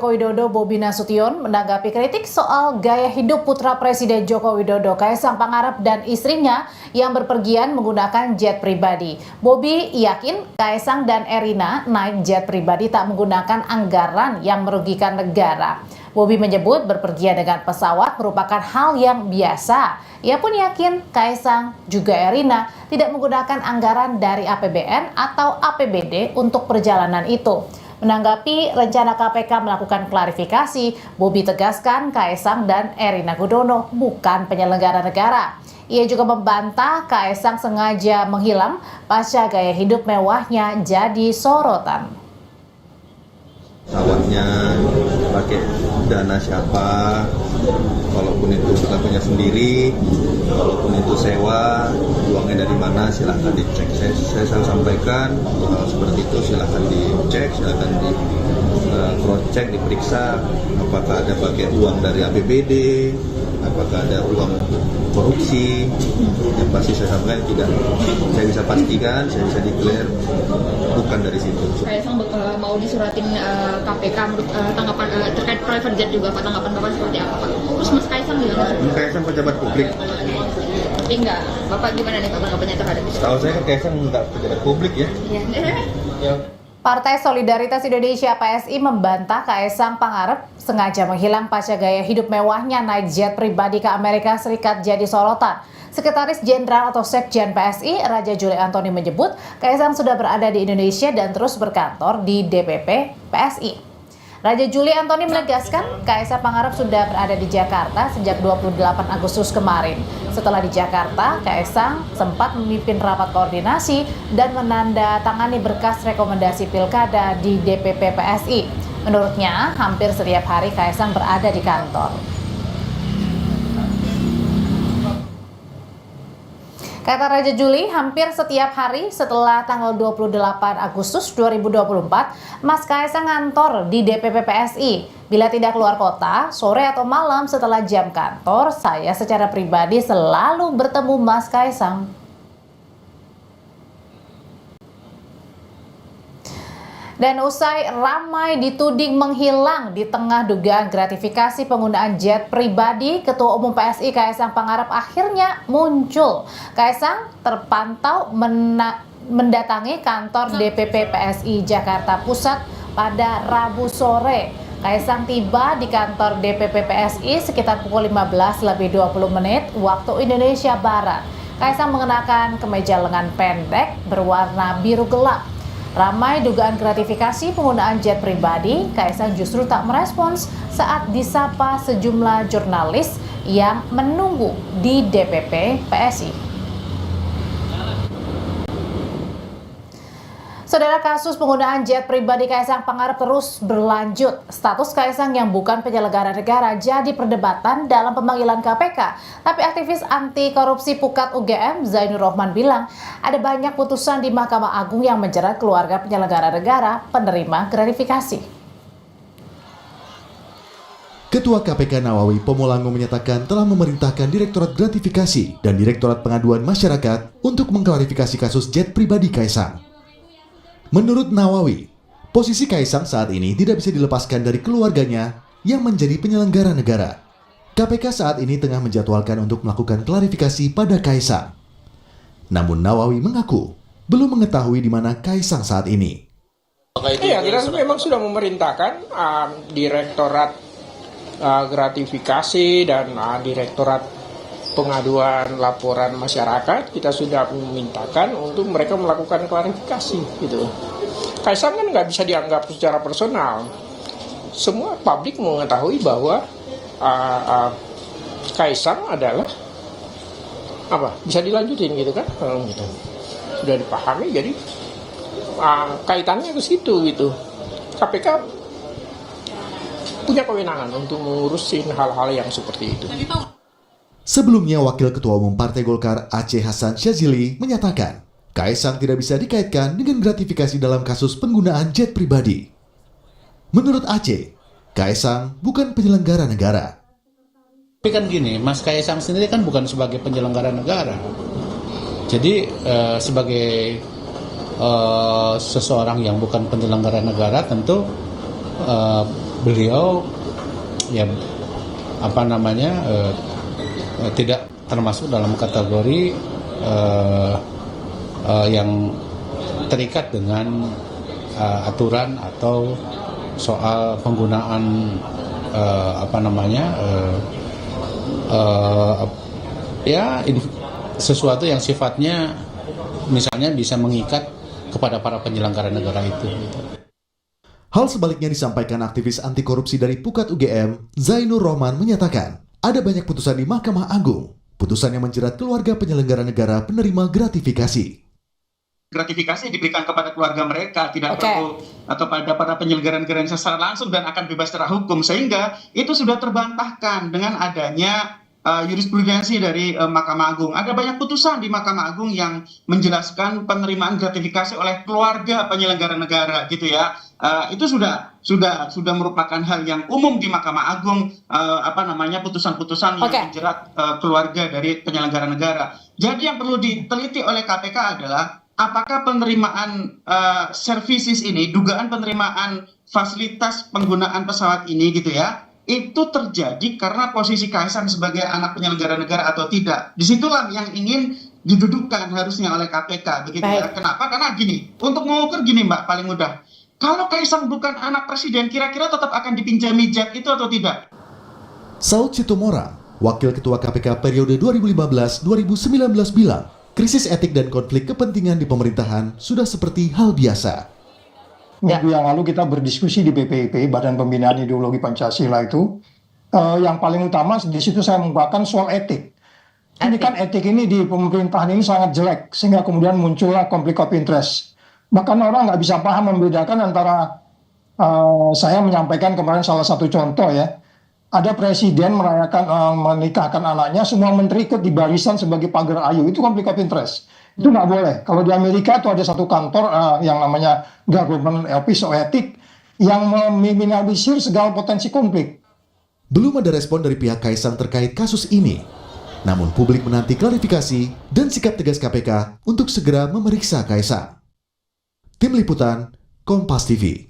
Joko Widodo Bobi Nasution menanggapi kritik soal gaya hidup putra Presiden Joko Widodo Kaisang Pangarep dan istrinya yang berpergian menggunakan jet pribadi. Bobi yakin Kaisang dan Erina naik jet pribadi tak menggunakan anggaran yang merugikan negara. Bobi menyebut berpergian dengan pesawat merupakan hal yang biasa. Ia pun yakin Kaisang juga Erina tidak menggunakan anggaran dari APBN atau APBD untuk perjalanan itu. Menanggapi rencana KPK melakukan klarifikasi, Bobi tegaskan Kaisang dan Erina Gudono bukan penyelenggara negara. Ia juga membantah Kaisang sengaja menghilang pasca gaya hidup mewahnya jadi sorotan. Pesawatnya pakai dana siapa, walaupun itu kita punya sendiri, walaupun itu sewa, uangnya dari mana silahkan dicek. Saya selalu sampaikan seperti itu, silahkan dicek, silahkan di cross check, diperiksa apakah ada pakai uang dari APBD, apakah ada uang korupsi. Yang pasti saya sampaikan tidak, saya bisa pastikan, saya bisa declare bukan dari situ. Kaisang mau disuratin KPK tanggapan terkait private jet juga, Pak, tanggapan Bapak seperti apa, Pak? Terus Mas Kaisang gimana? Kaisang pejabat publik. Tapi enggak, Bapak gimana nih Pak tanggapannya terhadap itu? Setahu saya kan Kaisang enggak pejabat publik ya. Iya. Partai Solidaritas Indonesia (PSI) membantah Kaisang Pangarep sengaja menghilang pasca gaya hidup mewahnya naik jet pribadi ke Amerika Serikat jadi sorotan. Sekretaris Jenderal atau Sekjen PSI, Raja Juli Antoni menyebut Kaisang sudah berada di Indonesia dan terus berkantor di DPP PSI. Raja Juli Antoni menegaskan Kaisang Pangarep sudah berada di Jakarta sejak 28 Agustus kemarin. Setelah di Jakarta, Kaisang sempat memimpin rapat koordinasi dan menandatangani berkas rekomendasi pilkada di DPP PSI. Menurutnya, hampir setiap hari Kaisang berada di kantor. Kata Raja Juli, hampir setiap hari setelah tanggal 28 Agustus 2024, Mas Kaisang ngantor di DPP PSI. Bila tidak keluar kota, sore atau malam setelah jam kantor, saya secara pribadi selalu bertemu Mas Kaisang. Dan usai ramai dituding menghilang di tengah dugaan gratifikasi penggunaan jet pribadi, Ketua Umum PSI Kaisang Pangarep akhirnya muncul. Kaisang terpantau mendatangi kantor DPP PSI Jakarta Pusat pada Rabu sore. Kaisang tiba di kantor DPP PSI sekitar pukul 15:20 waktu Indonesia Barat. Kaisang mengenakan kemeja lengan pendek berwarna biru gelap. Ramai dugaan gratifikasi penggunaan jet pribadi, Kaisang justru tak merespons saat disapa sejumlah jurnalis yang menunggu di DPP PSI. Saudara, kasus penggunaan jet pribadi Kaisang Pangarep terus berlanjut. Status Kaisang yang bukan penyelenggara negara jadi perdebatan dalam pemanggilan KPK. Tapi aktivis anti korupsi Pukat UGM Zainur Rohman bilang ada banyak putusan di Mahkamah Agung yang menjerat keluarga penyelenggara negara penerima gratifikasi. Ketua KPK Nawawi Pomolango menyatakan telah memerintahkan Direktorat Gratifikasi dan Direktorat Pengaduan Masyarakat untuk mengklarifikasi kasus jet pribadi Kaisang. Menurut Nawawi, posisi Kaisang saat ini tidak bisa dilepaskan dari keluarganya yang menjadi penyelenggara negara. KPK saat ini tengah menjadwalkan untuk melakukan klarifikasi pada Kaisang. Namun Nawawi mengaku belum mengetahui di mana Kaisang saat ini. Iya, kita memang sudah memerintahkan Direktorat Gratifikasi dan Direktorat Pengaduan Laporan Masyarakat, kita sudah memintakan untuk mereka melakukan klarifikasi gitu. Kaisang kan nggak bisa dianggap secara personal. Semua publik mengetahui bahwa Kaisang adalah bisa dilanjutin gitu kan, gitu. Sudah dipahami, jadi kaitannya ke situ gitu. KPK punya kewenangan untuk mengurusin hal-hal yang seperti itu. Sebelumnya, Wakil Ketua Umum Partai Golkar Aceh Hasan Syazili menyatakan Kaisang tidak bisa dikaitkan dengan gratifikasi dalam kasus penggunaan jet pribadi. Menurut Aceh, Kaisang bukan penyelenggara negara. Tapi kan gini, Mas Kaisang sendiri kan bukan sebagai penyelenggara negara. Jadi sebagai seseorang yang bukan penyelenggara negara tentu beliau ya tidak termasuk dalam kategori yang terikat dengan aturan atau soal penggunaan sesuatu yang sifatnya misalnya bisa mengikat kepada para penyelenggara negara itu. Hal sebaliknya disampaikan aktivis anti korupsi dari Pukat UGM, Zainur Rohman menyatakan, ada banyak putusan di Mahkamah Agung, putusan yang menjerat keluarga penyelenggara negara penerima gratifikasi. Gratifikasi diberikan kepada keluarga mereka, tidak perlu atau pada para penyelenggara negara secara langsung dan akan bebas secara hukum, sehingga itu sudah terbantahkan dengan adanya jurisprudensi dari Mahkamah Agung. Ada banyak putusan di Mahkamah Agung yang menjelaskan penerimaan gratifikasi oleh keluarga penyelenggara negara, gitu ya. Itu sudah merupakan hal yang umum di Mahkamah Agung, putusan-putusan yang menjerat keluarga dari penyelenggara negara. Jadi yang perlu diteliti oleh KPK adalah apakah penerimaan services ini, dugaan penerimaan fasilitas penggunaan pesawat ini, gitu ya, itu terjadi karena posisi Kaisang sebagai anak penyelenggara negara atau tidak. Disitulah yang ingin didudukkan harusnya oleh KPK, begitu ya. Kenapa? Karena gini, untuk mengukur gini Mbak, paling mudah. Kalau Kaisang bukan anak presiden, kira-kira tetap akan dipinjami jet itu atau tidak? Saud Situmorang, Wakil Ketua KPK periode 2015-2019 bilang, krisis etik dan konflik kepentingan di pemerintahan sudah seperti hal biasa. Minggu yang lalu kita berdiskusi di BPIP, Badan Pembinaan Ideologi Pancasila itu, yang paling utama di situ saya mengungkapkan soal etik. Ini kan etik ini di pemerintahan ini sangat jelek, sehingga kemudian muncullah konflik of interest. Bahkan orang nggak bisa paham membedakan antara, saya menyampaikan kemarin salah satu contoh ya, ada presiden menikahkan anaknya, semua menteri ikut di barisan sebagai pagar ayu, itu konflik of interest. Itu nggak boleh. Kalau di Amerika itu ada satu kantor yang namanya Government Office of Ethics yang meminimalisir segala potensi konflik. Belum ada respon dari pihak Kaisang terkait kasus ini. Namun publik menanti klarifikasi dan sikap tegas KPK untuk segera memeriksa Kaisang. Tim Liputan, Kompas TV.